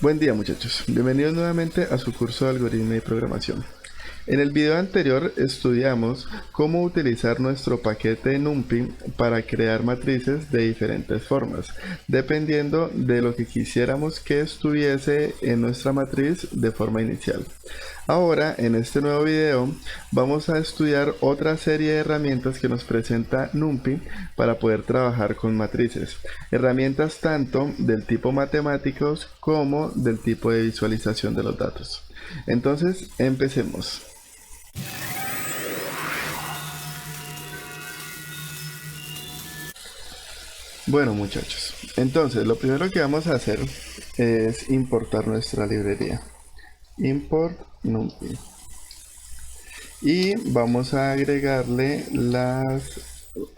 Buen día muchachos, bienvenidos nuevamente a su curso de algoritmo y programación. En el video anterior estudiamos cómo utilizar nuestro paquete NumPy para crear matrices de diferentes formas, dependiendo de lo que quisiéramos que estuviese en nuestra matriz de forma inicial. Ahora, en este nuevo video, vamos a estudiar otra serie de herramientas que nos presenta NumPy para poder trabajar con matrices. Herramientas tanto del tipo matemáticos como del tipo de visualización de los datos. Entonces, empecemos. Bueno muchachos, entonces lo primero que vamos a hacer es importar nuestra librería. Import NumPy. Y vamos a agregarle la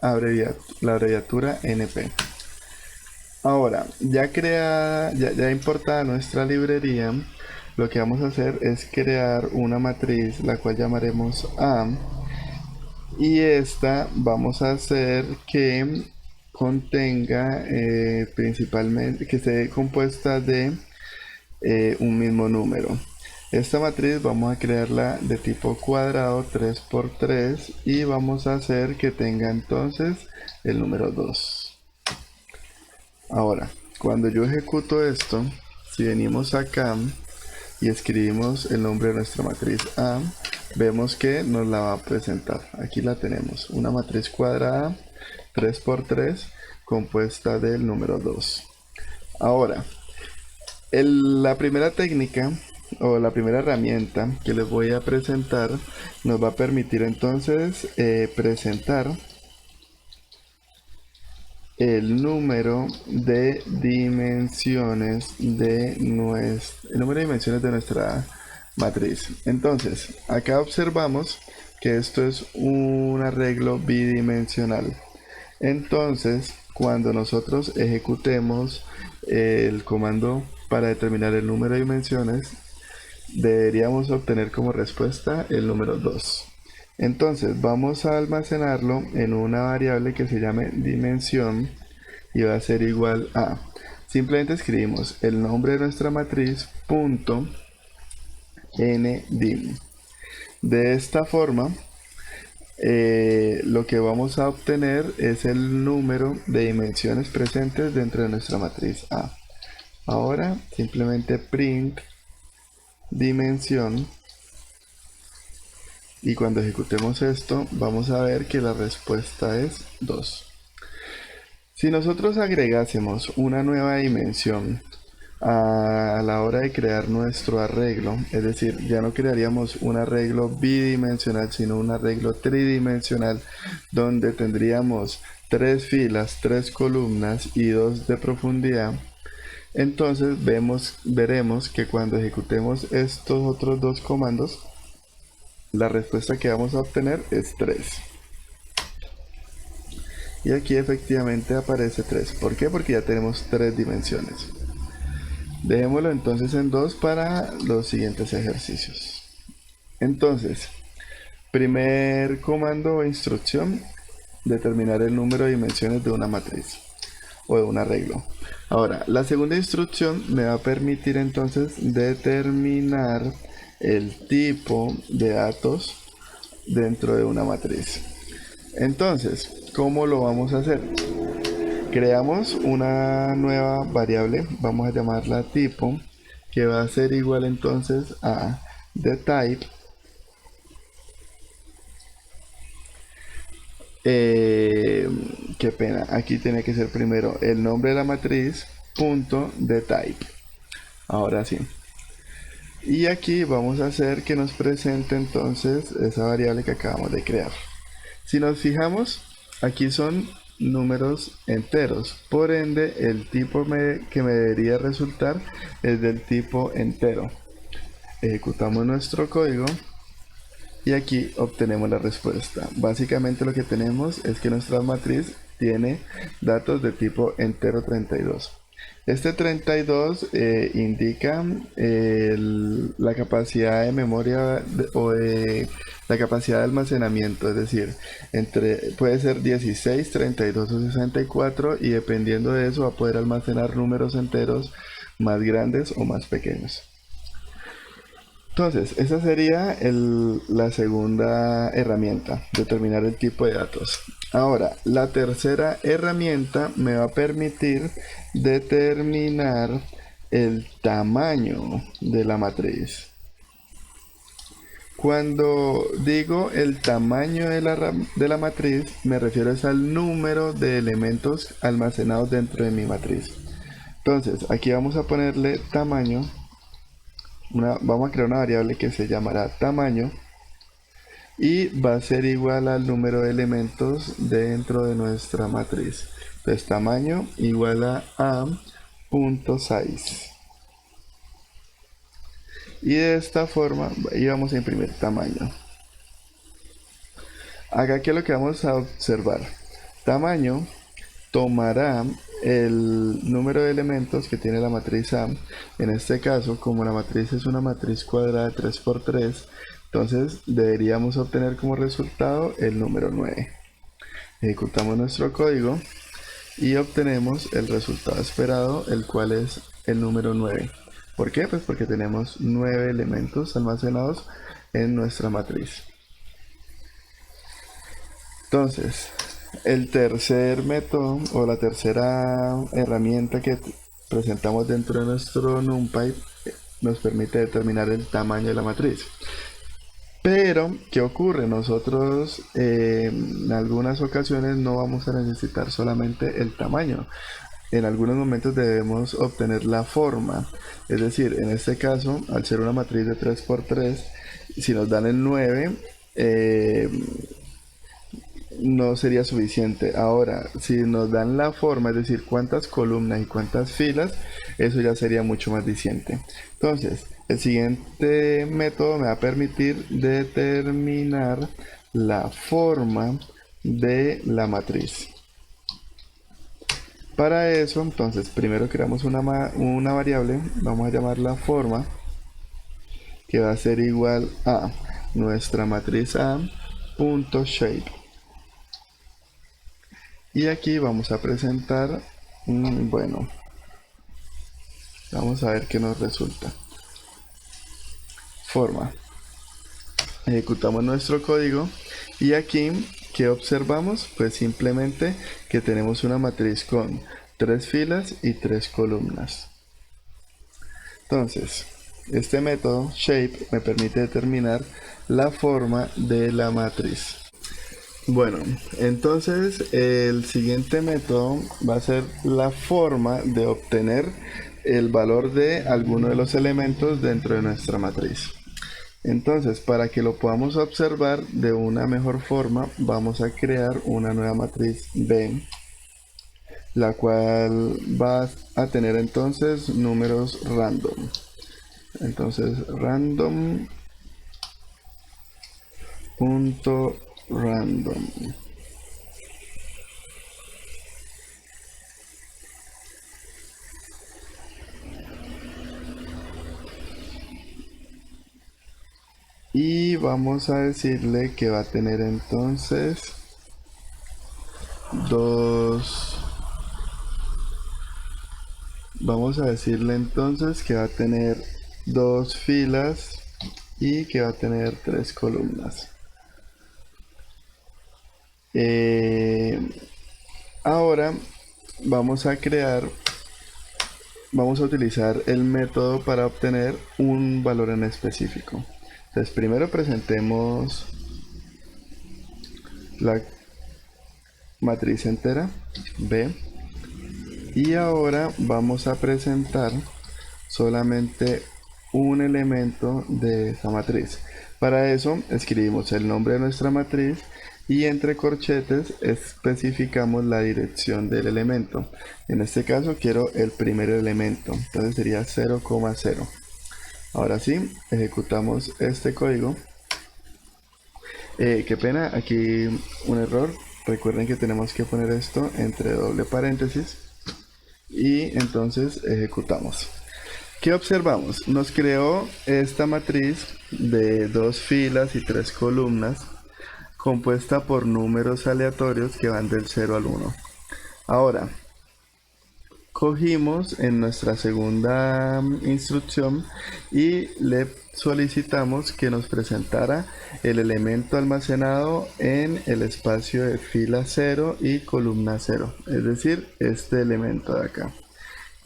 abreviatura NP. Ahora, ya importada nuestra librería, lo que vamos a hacer es crear una matriz, la cual llamaremos A. Y esta vamos a hacer que contenga principalmente, que esté compuesta de un mismo número. Esta matriz vamos a crearla de tipo cuadrado 3×3 y vamos a hacer que tenga entonces el número 2. Ahora, cuando yo ejecuto esto, si venimos acá y escribimos el nombre de nuestra matriz A, vemos que nos la va a presentar. Aquí la tenemos, una matriz cuadrada 3×3 compuesta del número 2. Ahora, la primera técnica o la primera herramienta que les voy a presentar nos va a permitir entonces presentar el número de dimensiones de nuestra matriz. Entonces, acá observamos que esto es un arreglo bidimensional. Entonces, cuando nosotros ejecutemos el comando para determinar el número de dimensiones, deberíamos obtener como respuesta el número 2. Entonces vamos a almacenarlo en una variable que se llame dimensión y va a ser igual a, simplemente escribimos el nombre de nuestra matriz punto ndim. De esta forma lo que vamos a obtener es el número de dimensiones presentes dentro de nuestra matriz A. Ahora simplemente print dimensión y cuando ejecutemos esto vamos a ver que la respuesta es 2. Si nosotros agregásemos una nueva dimensión a la hora de crear nuestro arreglo, es decir, ya no crearíamos un arreglo bidimensional sino un arreglo tridimensional donde tendríamos 3 filas, 3 columnas y 2 de profundidad, entonces veremos que cuando ejecutemos estos otros dos comandos, la respuesta que vamos a obtener es 3. Y aquí efectivamente aparece 3. ¿Por qué? Porque ya tenemos 3 dimensiones. Dejémoslo entonces en 2 para los siguientes ejercicios. Entonces, primer comando o instrucción, determinar el número de dimensiones de una matriz o de un arreglo. Ahora, la segunda instrucción me va a permitir entonces determinar el tipo de datos dentro de una matriz. Entonces, ¿cómo lo vamos a hacer? Creamos una nueva variable, vamos a llamarla tipo, que va a ser igual entonces a theType qué pena, aquí tiene que ser primero el nombre de la matriz punto theType. Ahora sí. Y aquí vamos a hacer que nos presente entonces esa variable que acabamos de crear. Si nos fijamos, aquí son números enteros, por ende el tipo que me debería resultar es del tipo entero. Ejecutamos nuestro código y aquí obtenemos la respuesta. Básicamente lo que tenemos es que nuestra matriz tiene datos de tipo entero 32. Este 32 indica la capacidad de memoria o la capacidad de almacenamiento, es decir, puede ser 16, 32 o 64 y dependiendo de eso va a poder almacenar números enteros más grandes o más pequeños. Entonces, esa sería la segunda herramienta, determinar el tipo de datos. Ahora, la tercera herramienta me va a permitir determinar el tamaño de la matriz. Cuando digo el tamaño de la matriz, me refiero al número de elementos almacenados dentro de mi matriz. Entonces, aquí vamos a ponerle tamaño. Vamos a crear una variable que se llamará tamaño y va a ser igual al número de elementos dentro de nuestra matriz. Entonces, tamaño igual a .size. Y de esta forma íbamos a imprimir tamaño. Acá, ¿qué es lo que vamos a observar? Tamaño tomará el número de elementos que tiene la matriz A. En este caso, como la matriz es una matriz cuadrada de 3×3, entonces deberíamos obtener como resultado el número 9. Ejecutamos nuestro código y obtenemos el resultado esperado, el cual es el número 9. ¿Por qué? Pues porque tenemos 9 elementos almacenados en nuestra matriz. Entonces, el tercer método o la tercera herramienta que presentamos dentro de nuestro NumPy nos permite determinar el tamaño de la matriz. Pero, ¿qué ocurre? Nosotros en algunas ocasiones no vamos a necesitar solamente el tamaño. En algunos momentos debemos obtener la forma. Es decir, en este caso, al ser una matriz de 3×3, si nos dan el 9, no sería suficiente. Ahora, si nos dan la forma, es decir, cuántas columnas y cuántas filas, eso ya sería mucho más diciente. Entonces, el siguiente método me va a permitir determinar la forma de la matriz. Para eso, entonces, primero creamos una variable, vamos a llamarla forma, que va a ser igual a nuestra matriz A.shape. Y aquí vamos a presentar, bueno, vamos a ver qué nos resulta. Forma. Ejecutamos nuestro código y aquí, ¿qué observamos? Pues simplemente que tenemos una matriz con 3 filas y 3 columnas. Entonces, este método shape me permite determinar la forma de la matriz. Bueno, entonces el siguiente método va a ser la forma de obtener el valor de alguno de los elementos dentro de nuestra matriz. Entonces, para que lo podamos observar de una mejor forma, vamos a crear una nueva matriz B, la cual va a tener entonces números random. Entonces, random. Y vamos a decirle que va a tener entonces vamos a decirle entonces que va a tener 2 filas y que va a tener 3 columnas. Ahora vamos a utilizar el método para obtener un valor en específico. Entonces primero presentemos la matriz entera B y ahora vamos a presentar solamente un elemento de esa matriz. Para eso escribimos el nombre de nuestra matriz y entre corchetes especificamos la dirección del elemento. En este caso quiero el primer elemento, entonces sería 0,0. Ahora sí, ejecutamos este código. Qué pena, aquí un error. Recuerden que tenemos que poner esto entre doble paréntesis y entonces ejecutamos. ¿Qué observamos? Nos creó esta matriz de 2 filas y 3 columnas compuesta por números aleatorios que van del 0 al 1. Ahora, cogimos en nuestra segunda instrucción y le solicitamos que nos presentara el elemento almacenado en el espacio de fila 0 y columna 0, es decir, este elemento de acá.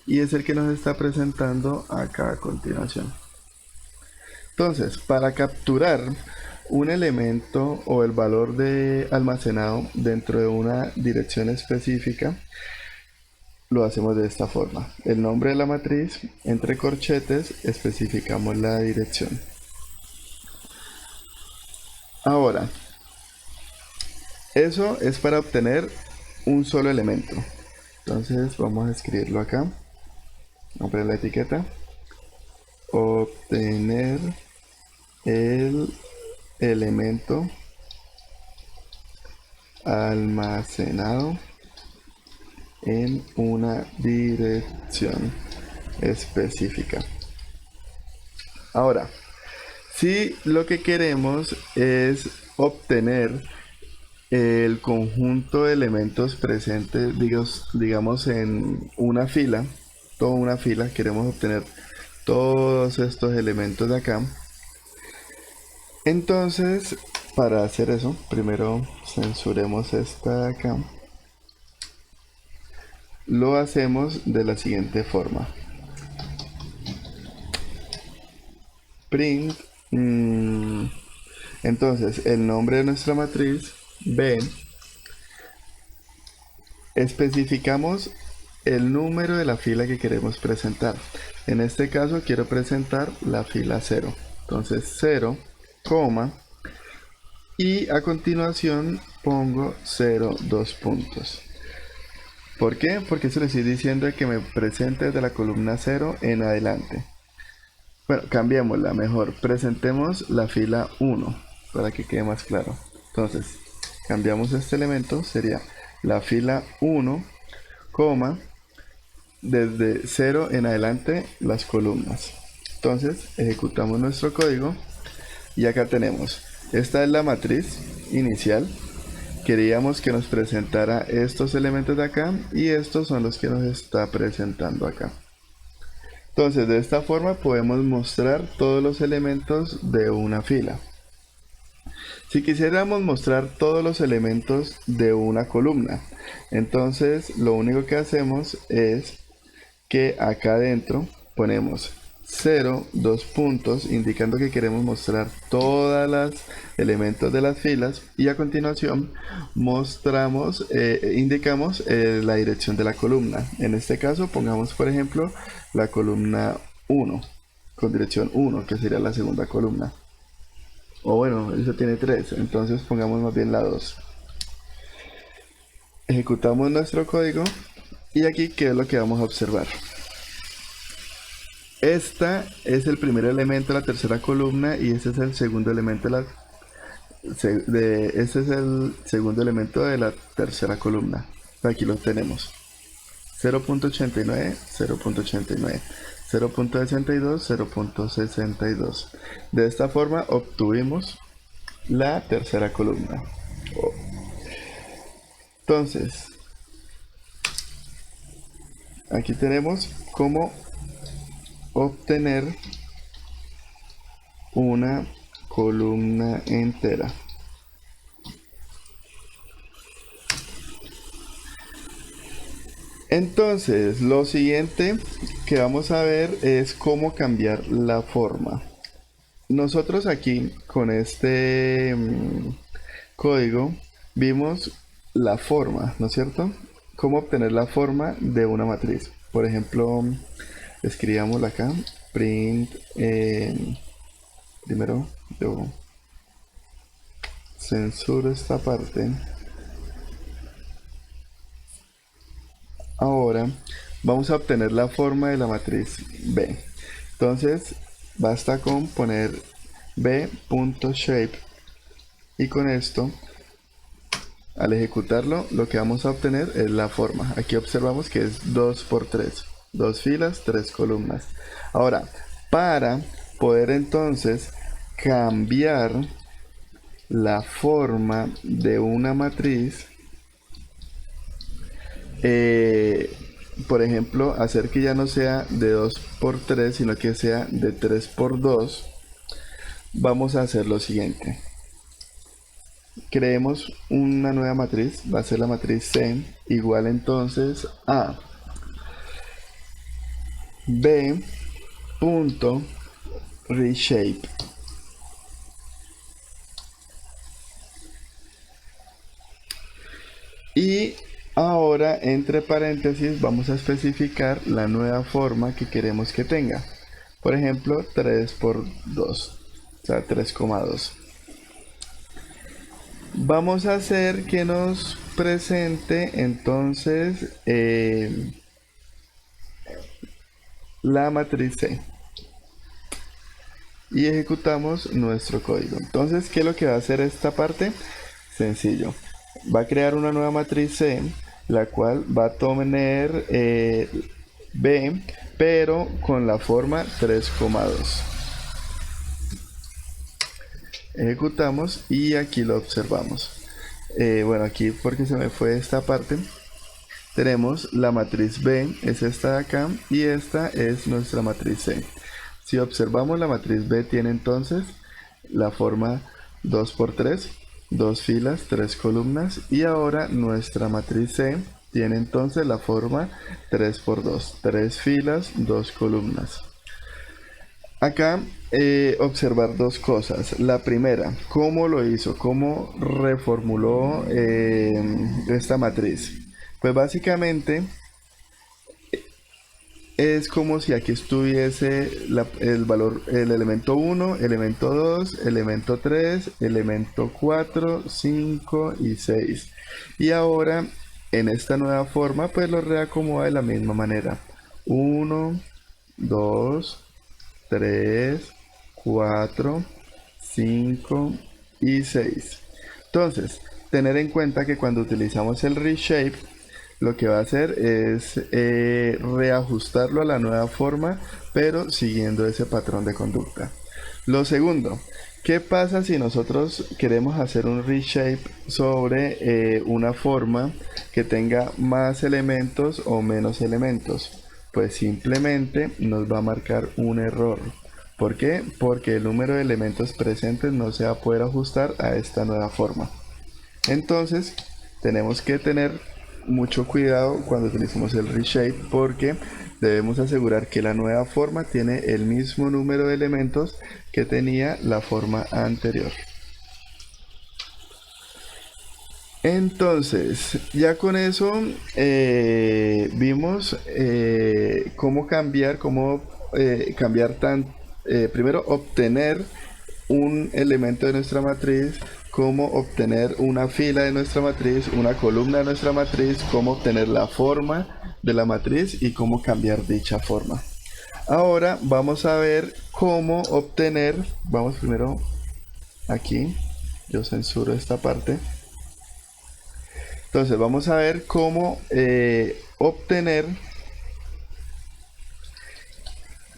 Y es el que nos está presentando acá a continuación. Entonces, para capturar un elemento o el valor de almacenado dentro de una dirección específica, lo hacemos de esta forma. El nombre de la matriz, entre corchetes, especificamos la dirección. Ahora, eso es para obtener un solo elemento. Entonces vamos a escribirlo acá. Vamos a poner la etiqueta. Obtener el elemento almacenado en una dirección específica. Ahora, si lo que queremos es obtener el conjunto de elementos presentes, digamos en una fila, toda una fila, queremos obtener todos estos elementos de acá. Entonces, para hacer eso, primero censuremos esta de acá. Lo hacemos de la siguiente forma. Print. Entonces, el nombre de nuestra matriz, B. Especificamos el número de la fila que queremos presentar. En este caso, quiero presentar la fila 0. Entonces, 0, coma. Y a continuación pongo 0, 2 puntos. ¿Por qué? Porque eso le estoy diciendo que me presente desde la columna 0 en adelante. Bueno, cambiémosla mejor. Presentemos la fila 1 para que quede más claro. Entonces, cambiamos este elemento. Sería la fila 1, coma, desde 0 en adelante las columnas. Entonces, ejecutamos nuestro código y acá tenemos. Esta es la matriz inicial. Queríamos que nos presentara estos elementos de acá y estos son los que nos está presentando acá. Entonces, de esta forma podemos mostrar todos los elementos de una fila. Si quisiéramos mostrar todos los elementos de una columna, entonces lo único que hacemos es que acá adentro ponemos 0, 2 puntos, indicando que queremos mostrar todos los elementos de las filas y a continuación mostramos, indicamos la dirección de la columna. En este caso pongamos por ejemplo la columna 1 con dirección 1, que sería la segunda columna. O bueno, eso tiene 3, entonces pongamos más bien la 2. Ejecutamos nuestro código y aquí qué es lo que vamos a observar. Esta es el primer elemento de la tercera columna y este es el segundo elemento este es el segundo elemento de la tercera columna. Aquí lo tenemos. 0.89, 0.89, 0.62, 0.62. De esta forma obtuvimos la tercera columna. Entonces, aquí tenemos cómo obtener una columna entera. Entonces, lo siguiente que vamos a ver es cómo cambiar la forma. Nosotros aquí con este código vimos la forma, ¿no es cierto? Cómo obtener la forma de una matriz. Por ejemplo, escribámosla acá, print, primero yo censuro esta parte. Ahora vamos a obtener la forma de la matriz B. Entonces basta con poner b.shape y con esto, al ejecutarlo, lo que vamos a obtener es la forma. Aquí observamos que es 2 por 3, 2 filas, 3 columnas. Ahora, para poder entonces cambiar la forma de una matriz, por ejemplo, hacer que ya no sea de 2 por 3 sino que sea de 3 por 2, vamos a hacer lo siguiente. Creemos una nueva matriz, va a ser la matriz C, igual entonces a b punto reshape. Y ahora entre paréntesis vamos a especificar la nueva forma que queremos que tenga. Por ejemplo, 3 por 2, o sea, 3,2. Vamos a hacer que nos presente entonces la matriz C. Y ejecutamos nuestro código. Entonces, ¿qué es lo que va a hacer esta parte? Sencillo. Va a crear una nueva matriz C, la cual va a tener B, pero con la forma 3,2. Ejecutamos y aquí lo observamos. Bueno, aquí porque se me fue esta parte, tenemos la matriz B, es esta de acá, y esta es nuestra matriz C. Si observamos, la matriz B tiene entonces la forma 2 por 3, 2 filas, 3 columnas, y ahora nuestra matriz C tiene entonces la forma 3 por 2, 3 filas, 2 columnas. Acá observar dos cosas. La primera, cómo lo hizo, cómo reformuló esta matriz. Pues básicamente es como si aquí estuviese el valor, el elemento 1, elemento 2, elemento 3, elemento 4, 5 y 6. Y ahora en esta nueva forma pues lo reacomoda de la misma manera. 1, 2, 3, 4, 5 y 6. Entonces, tener en cuenta que cuando utilizamos el reshape, lo que va a hacer es reajustarlo a la nueva forma, pero siguiendo ese patrón de conducta. Lo segundo, ¿qué pasa si nosotros queremos hacer un reshape sobre una forma que tenga más elementos o menos elementos? Pues simplemente nos va a marcar un error. ¿Por qué? Porque el número de elementos presentes no se va a poder ajustar a esta nueva forma. Entonces, tenemos que tener mucho cuidado cuando utilicemos el reshape, porque debemos asegurar que la nueva forma tiene el mismo número de elementos que tenía la forma anterior. Entonces, ya con eso vimos cómo cambiar, primero obtener un elemento de nuestra matriz, cómo obtener una fila de nuestra matriz, una columna de nuestra matriz, cómo obtener la forma de la matriz y cómo cambiar dicha forma. Ahora vamos a ver cómo obtener, vamos primero aquí, yo censuro esta parte. Entonces vamos a ver cómo obtener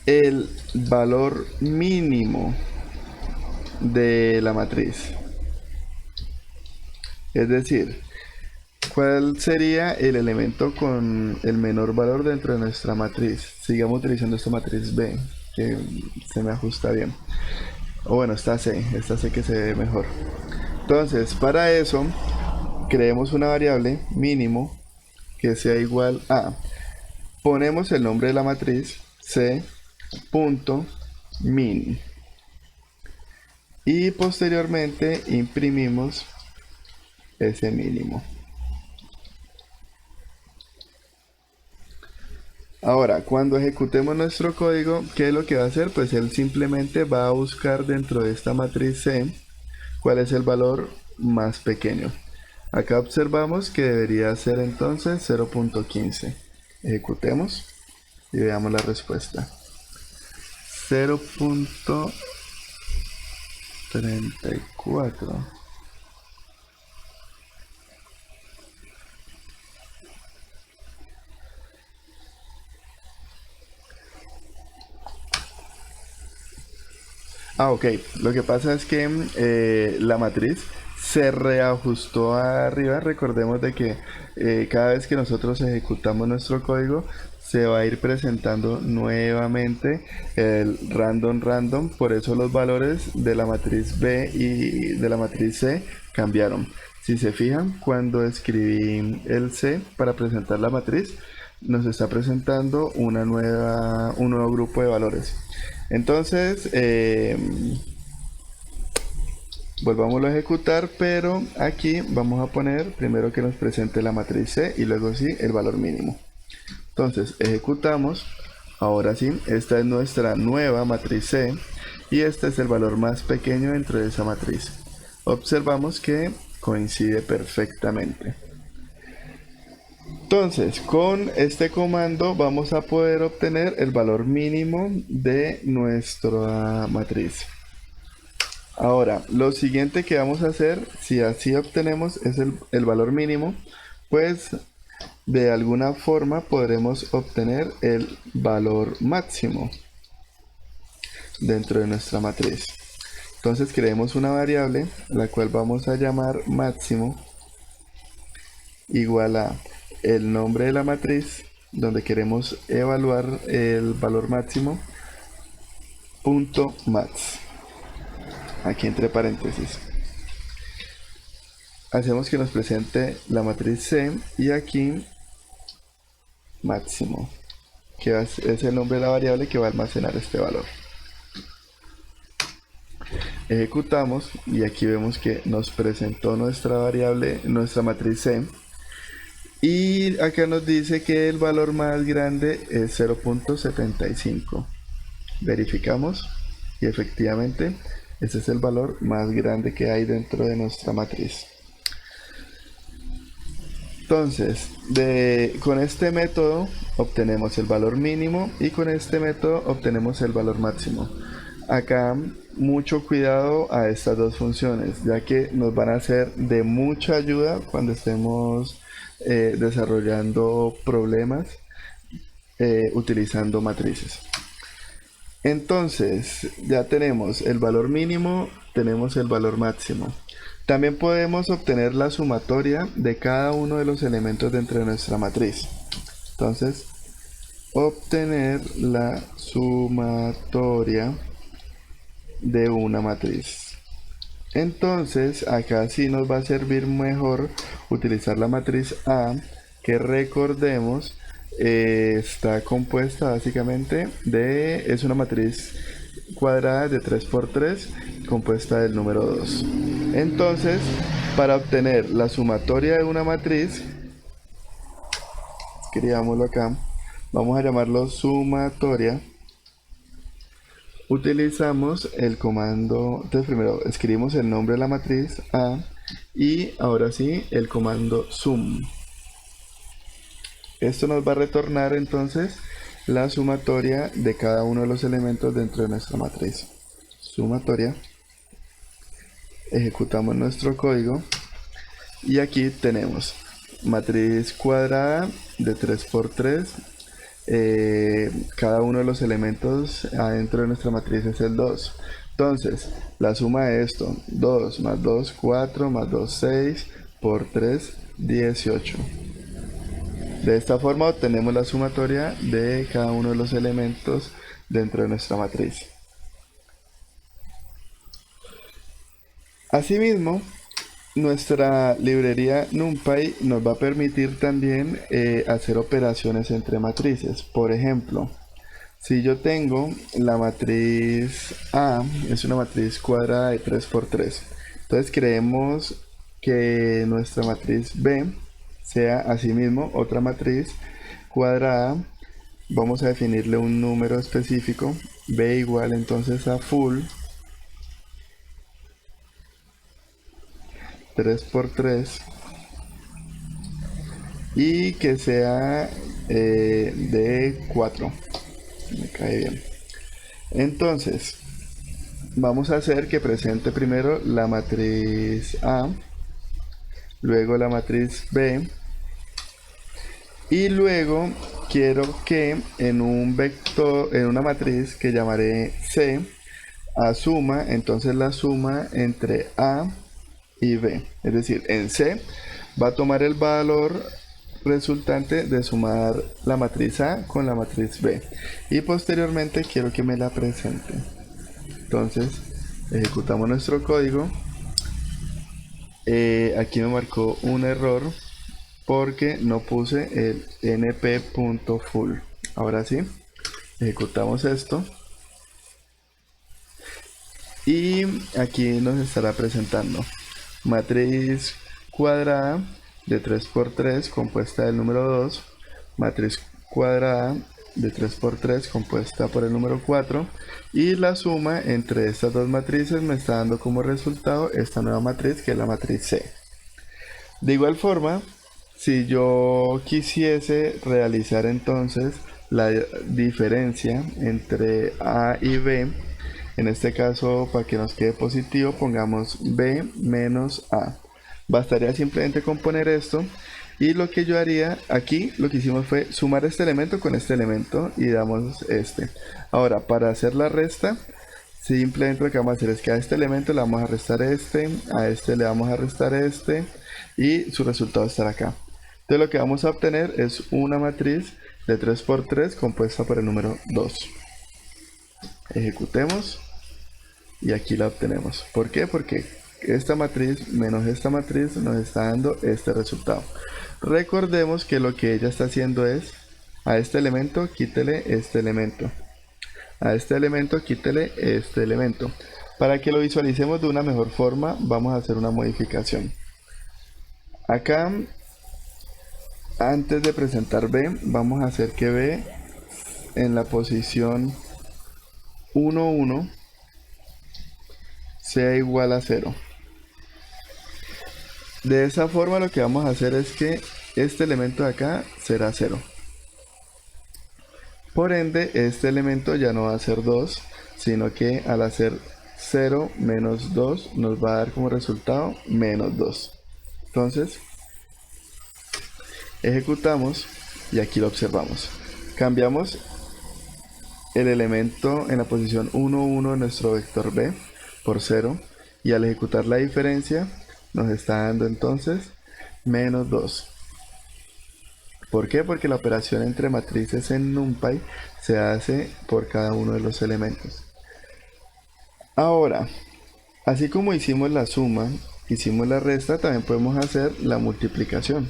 el valor mínimo de la matriz. Es decir, ¿cuál sería el elemento con el menor valor dentro de nuestra matriz? Sigamos utilizando esta matriz B, que se me ajusta bien. O bueno, esta C que se ve mejor. Entonces, para eso, creemos una variable mínimo que sea igual a, ponemos el nombre de la matriz C.min y posteriormente imprimimos ese mínimo. Ahora, cuando ejecutemos nuestro código, ¿qué es lo que va a hacer? Pues él simplemente va a buscar dentro de esta matriz C cuál es el valor más pequeño. Acá observamos que debería ser entonces 0.15. Ejecutemos y veamos la respuesta. 0.34. Ok, lo que pasa es que la matriz se reajustó arriba. Recordemos de que cada vez que nosotros ejecutamos nuestro código se va a ir presentando nuevamente el random, por eso los valores de la matriz B y de la matriz C cambiaron. Si se fijan, cuando escribí el C para presentar la matriz, nos está presentando un nuevo grupo de valores. Entonces, volvámoslo a ejecutar, pero aquí vamos a poner primero que nos presente la matriz C y luego sí el valor mínimo. Entonces ejecutamos. Ahora sí, esta es nuestra nueva matriz C y este es el valor más pequeño dentro de esa matriz. Observamos que coincide perfectamente. Entonces, con este comando vamos a poder obtener el valor mínimo de nuestra matriz. Ahora, lo siguiente que vamos a hacer, si así obtenemos es el valor mínimo, pues de alguna forma podremos obtener el valor máximo dentro de nuestra matriz. Entonces creemos una variable la cual vamos a llamar máximo, igual a el nombre de la matriz donde queremos evaluar el valor máximo, punto max, aquí entre paréntesis. Hacemos que nos presente la matriz C y aquí máximo, que es el nombre de la variable que va a almacenar este valor. Ejecutamos y aquí vemos que nos presentó nuestra variable, nuestra matriz C, y acá nos dice que el valor más grande es 0.75. Verificamos y efectivamente ese es el valor más grande que hay dentro de nuestra matriz. Entonces, con este método obtenemos el valor mínimo y con este método obtenemos el valor máximo. Acá mucho cuidado a estas dos funciones, ya que nos van a ser de mucha ayuda cuando estemos desarrollando problemas utilizando matrices. Entonces, ya tenemos el valor mínimo, tenemos el valor máximo. También podemos obtener la sumatoria de cada uno de los elementos dentro de nuestra matriz. Entonces, obtener la sumatoria de una matriz. Entonces, acá sí nos va a servir mejor utilizar la matriz A, que recordemos está compuesta básicamente es una matriz cuadrada de 3×3 compuesta del número 2. Entonces, para obtener la sumatoria de una matriz, escribámoslo acá, vamos a llamarlo sumatoria. Utilizamos el comando, entonces primero escribimos el nombre de la matriz A y ahora sí el comando sum. Esto nos va a retornar entonces la sumatoria de cada uno de los elementos dentro de nuestra matriz. Sumatoria. Ejecutamos nuestro código y aquí tenemos matriz cuadrada de 3×3. Cada uno de los elementos adentro de nuestra matriz es el 2. Entonces, la suma de esto, 2 más 2, 4, más 2, 6, por 3, 18. De esta forma obtenemos la sumatoria de cada uno de los elementos dentro de nuestra matriz. Asimismo, nuestra librería NumPy nos va a permitir también hacer operaciones entre matrices. Por ejemplo, si yo tengo la matriz A, es una matriz cuadrada de 3×3. Entonces creemos que nuestra matriz B sea asimismo otra matriz cuadrada. Vamos a definirle un número específico, B igual entonces a full 3×3 y que sea de 4. Me cae bien. Entonces vamos a hacer que presente primero la matriz A, luego la matriz B y luego quiero que en un vector, en una matriz que llamaré C, asuma entonces la suma entre A y B. Es decir, en C va a tomar el valor resultante de sumar la matriz A con la matriz B. Y posteriormente quiero que me la presente. Entonces, ejecutamos nuestro código. Aquí me marcó un error porque no puse el np.full. Ahora sí, ejecutamos esto. Y aquí nos estará presentando matriz cuadrada de 3 por 3 compuesta del número 2, matriz cuadrada de 3 por 3 compuesta por el número 4, y la suma entre estas dos matrices me está dando como resultado esta nueva matriz, que es la matriz C. De igual forma, si yo quisiese realizar entonces la diferencia entre A y B, en este caso, para que nos quede positivo, pongamos B menos A. Bastaría simplemente con poner esto, y lo que yo haría aquí, lo que hicimos fue sumar este elemento con este elemento y damos este. Ahora, para hacer la resta, simplemente lo que vamos a hacer es que a este elemento le vamos a restar este, a este le vamos a restar este, y su resultado estará acá. Entonces lo que vamos a obtener es una matriz de 3 por 3 compuesta por el número 2. Ejecutemos y aquí la obtenemos. ¿Por qué? Porque esta matriz menos esta matriz nos está dando este resultado. Recordemos que lo que ella está haciendo es, a este elemento quítele este elemento, a este elemento quítele este elemento. Para que lo visualicemos de una mejor forma, vamos a hacer una modificación. Acá, antes de presentar B, vamos a hacer que B en la posición 1, 1 sea igual a 0. De esa forma lo que vamos a hacer es que este elemento de acá será 0. Por ende, este elemento ya no va a ser 2, sino que al hacer 0 menos 2 nos va a dar como resultado menos 2. Entonces, ejecutamos y aquí lo observamos. Cambiamos el elemento en la posición 1, 1 de nuestro vector B por 0, y al ejecutar la diferencia nos está dando entonces menos 2. ¿Por qué? Porque la operación entre matrices en NumPy se hace por cada uno de los elementos. Ahora, así como hicimos la suma, hicimos la resta, también podemos hacer la multiplicación.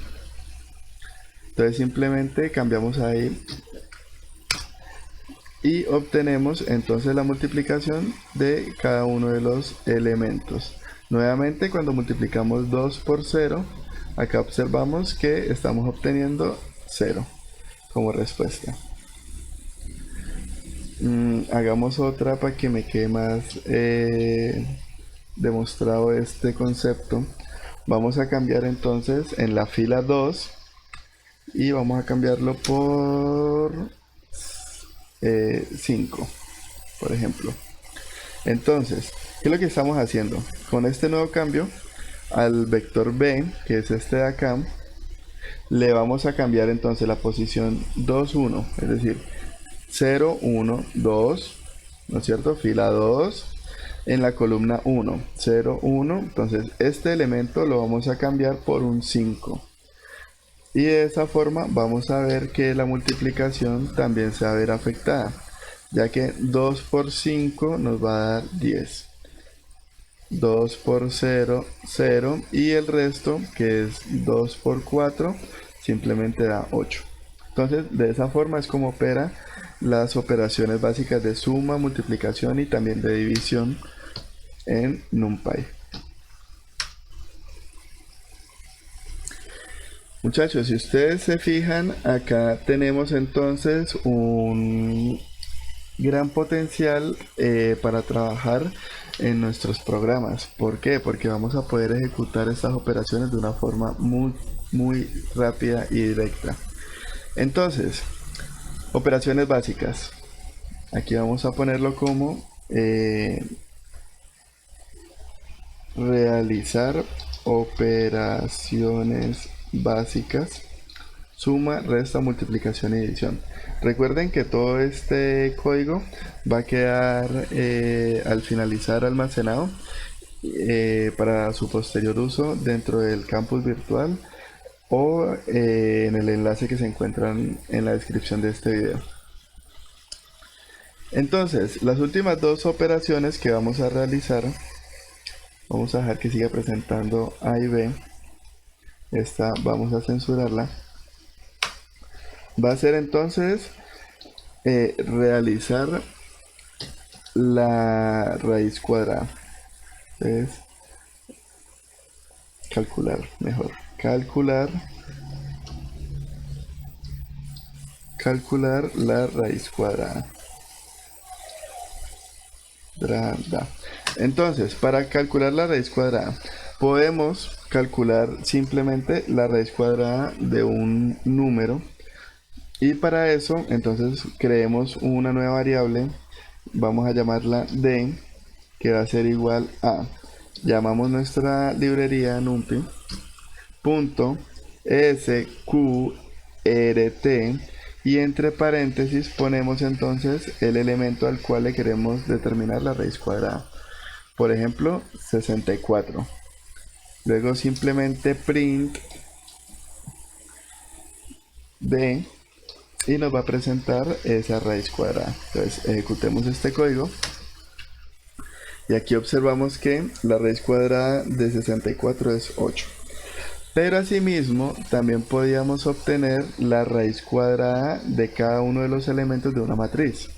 Entonces simplemente cambiamos ahí y obtenemos entonces la multiplicación de cada uno de los elementos. Nuevamente, cuando multiplicamos 2 por 0, acá observamos que estamos obteniendo 0 como respuesta. Hagamos otra para que me quede más demostrado este concepto. Vamos a cambiar entonces en la fila 2 y vamos a cambiarlo por 5, por ejemplo. Entonces, ¿qué es lo que estamos haciendo? Con este nuevo cambio, al vector B, que es este de acá, le vamos a cambiar entonces la posición 2, 1, es decir, 0, 1, 2, ¿no es cierto? Fila 2, en la columna 1, 0, 1, entonces este elemento lo vamos a cambiar por un 5. Y de esa forma vamos a ver que la multiplicación también se va a ver afectada, ya que 2 por 5 nos va a dar 10. 2 por 0, 0. Y el resto, que es 2 por 4, simplemente da 8. Entonces, de esa forma es como opera las operaciones básicas de suma, multiplicación y también de división en NumPy. Muchachos, si ustedes se fijan, acá tenemos entonces un gran potencial para trabajar en nuestros programas. ¿Por qué? Porque vamos a poder ejecutar estas operaciones de una forma muy rápida y directa. Entonces, operaciones básicas. Aquí vamos a ponerlo como realizar operaciones básicas, suma, resta, multiplicación y división. Recuerden que todo este código va a quedar al finalizar almacenado para su posterior uso dentro del campus virtual o en el enlace que se encuentran en la descripción de este video. Entonces, las últimas dos operaciones que vamos a realizar, vamos a dejar que siga presentando A y B. Esta vamos a censurarla. Va a ser entonces realizar la raíz cuadrada. Entonces, calcular, mejor. Calcular la raíz cuadrada. Entonces, para calcular la raíz cuadrada, podemos calcular simplemente la raíz cuadrada de un número. Y para eso, entonces, creemos una nueva variable. Vamos a llamarla d, que va a ser igual a, llamamos nuestra librería numpy .sqrt y entre paréntesis ponemos entonces el elemento al cual le queremos determinar la raíz cuadrada. Por ejemplo, 64. Luego simplemente print d y nos va a presentar esa raíz cuadrada. Entonces ejecutemos este código y aquí observamos que la raíz cuadrada de 64 es 8. Pero asimismo también podíamos obtener la raíz cuadrada de cada uno de los elementos de una matriz.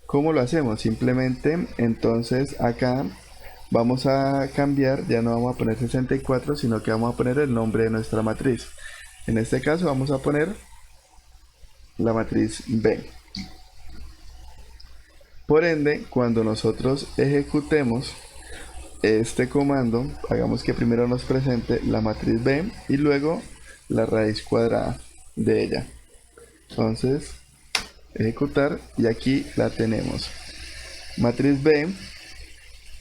¿Cómo lo hacemos? Simplemente entonces acá vamos a cambiar, ya no vamos a poner 64, sino que vamos a poner el nombre de nuestra matriz. En este caso vamos a poner la matriz B. Por ende, cuando nosotros ejecutemos este comando, hagamos que primero nos presente la matriz B y luego la raíz cuadrada de ella. Entonces, ejecutar y aquí la tenemos. Matriz B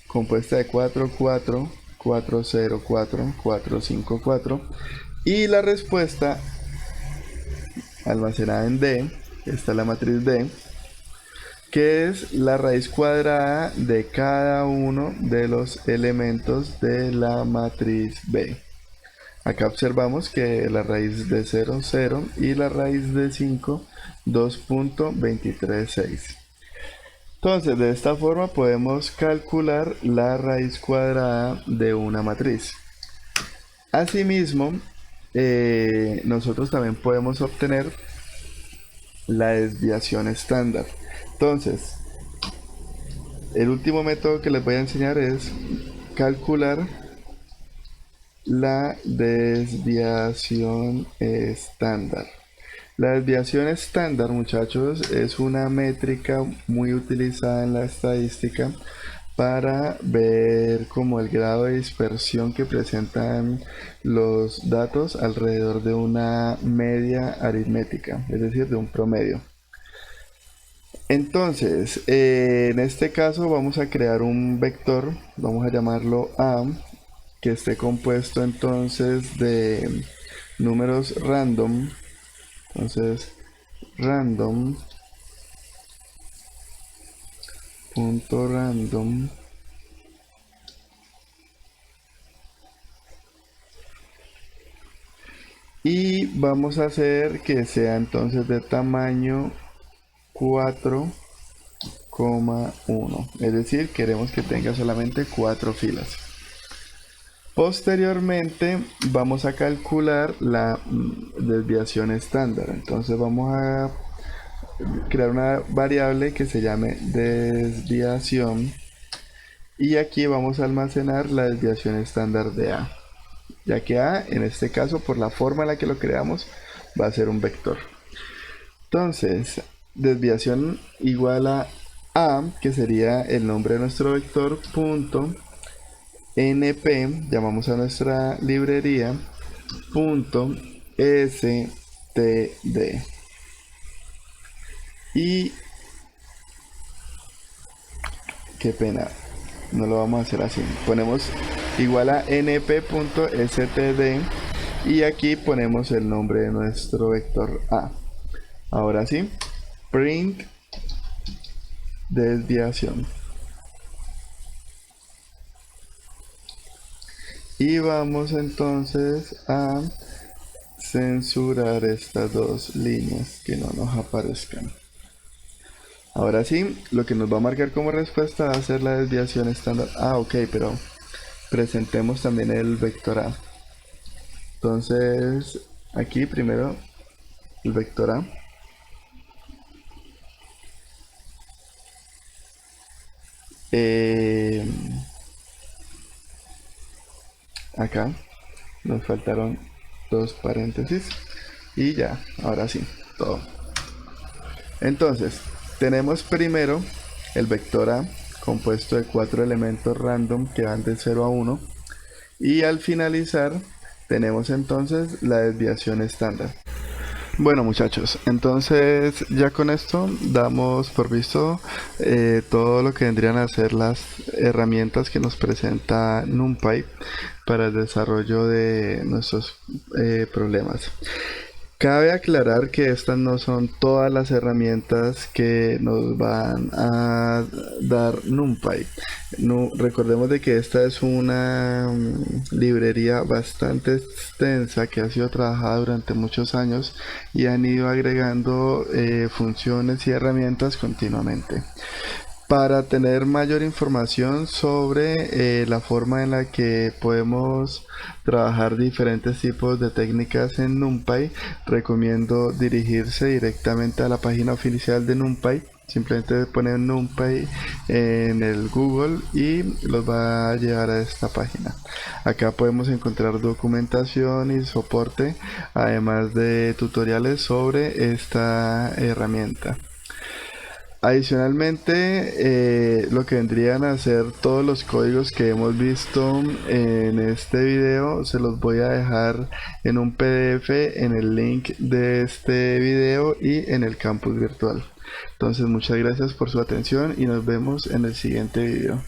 compuesta de 4, 4, 4, 0, 4, 4, 5, 4 y la respuesta almacenada en D, esta es la matriz D, que es la raíz cuadrada de cada uno de los elementos de la matriz B. Acá observamos que la raíz de 0, 0 y la raíz de 5, 2.236. Entonces, de esta forma podemos calcular la raíz cuadrada de una matriz. Asimismo, nosotros también podemos obtener la desviación estándar. Entonces, el último método que les voy a enseñar es calcular la desviación estándar. La desviación estándar, muchachos, es una métrica muy utilizada en la estadística para ver como el grado de dispersión que presentan los datos alrededor de una media aritmética, es decir, de un promedio. Entonces, en este caso vamos a crear un vector, vamos a llamarlo A, que esté compuesto entonces de números random. Entonces, random.random y vamos a hacer que sea entonces de tamaño 4,1, es decir, queremos que tenga solamente 4 filas. Posteriormente vamos a calcular la desviación estándar. Entonces vamos a crear una variable que se llame desviación y aquí vamos a almacenar la desviación estándar de A, ya que A en este caso, por la forma en la que lo creamos, va a ser un vector. Entonces, desviación igual a A, que sería el nombre de nuestro vector, punto np, llamamos a nuestra librería, punto std. Y qué pena, no lo vamos a hacer así. Ponemos igual a np.std y aquí ponemos el nombre de nuestro vector A. Ahora sí, print desviación. Y vamos entonces a censurar estas dos líneas que no nos aparezcan. Ahora sí, lo que nos va a marcar como respuesta va a ser la desviación estándar. Ah, ok, pero presentemos también el vector A. Entonces, aquí primero el vector A. Acá nos faltaron dos paréntesis. Y ya, ahora sí, todo. Entonces, tenemos primero el vector A compuesto de 4 elementos random que van de 0 a 1. Y al finalizar, tenemos entonces la desviación estándar. Bueno muchachos, entonces ya con esto damos por visto todo lo que vendrían a ser las herramientas que nos presenta NumPy para el desarrollo de nuestros problemas. Cabe aclarar que estas no son todas las herramientas que nos van a dar NumPy. No, recordemos de que esta es una librería bastante extensa que ha sido trabajada durante muchos años y han ido agregando funciones y herramientas continuamente. Para tener mayor información sobre la forma en la que podemos trabajar diferentes tipos de técnicas en NumPy, recomiendo dirigirse directamente a la página oficial de NumPy. Simplemente ponen NumPy en el Google y los va a llevar a esta página. Acá podemos encontrar documentación y soporte, además de tutoriales sobre esta herramienta. Adicionalmente, lo que vendrían a ser todos los códigos que hemos visto en este video, se los voy a dejar en un PDF en el link de este video y en el campus virtual. Entonces, muchas gracias por su atención y nos vemos en el siguiente video.